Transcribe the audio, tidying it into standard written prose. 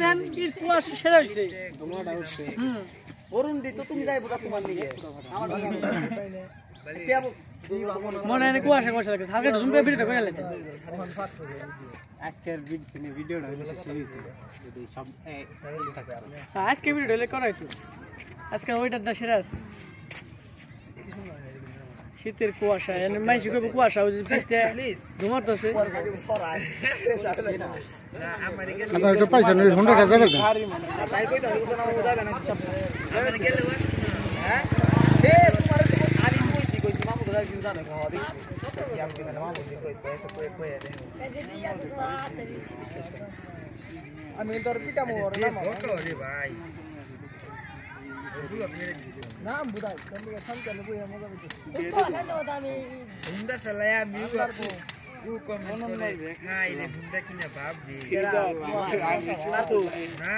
দেন কি কুয়াশা সেরা হইছে তোমারটা হচ্ছে অরুণ দি তো তুমি যাইবো তোমার নিয়ে মনে হয় কুয়াশা কুয়াশা লাগে হালকা জুম করে ভিডিওটা করে লেতে আজকের ভিডিওটা হইছে সিরিজে যদি সব আজকে ভিডিও লে করাইছো আজকে ওইটাটা সেরা আছে শীতের কুয়াশা এনে মাইসি কইবো কুয়াশা ওই যে পিছতে ঘুমাতেছে না আমার গেলে আপনারা তো পাইছেন 100 টাকা যাবে তাই কই দাও না যাবে না চাপ আমি গেলে হ্যাঁ এ তোমার আমি কইছি মামু দাদা কি জানে খাওয়া দেখি আমি কি মামু কই পয়সা কই দে আমি তোর পিটা মোর না ফটো রে ভাই নাম বুদাই তুমি শান্তলে বই মজা পেয়েছিস তো না তো আমি হুন্ডা চালায়া মিউ আপু ও কমেন্ট করে খাই রে হুন্ডা কিনা বাপ রে না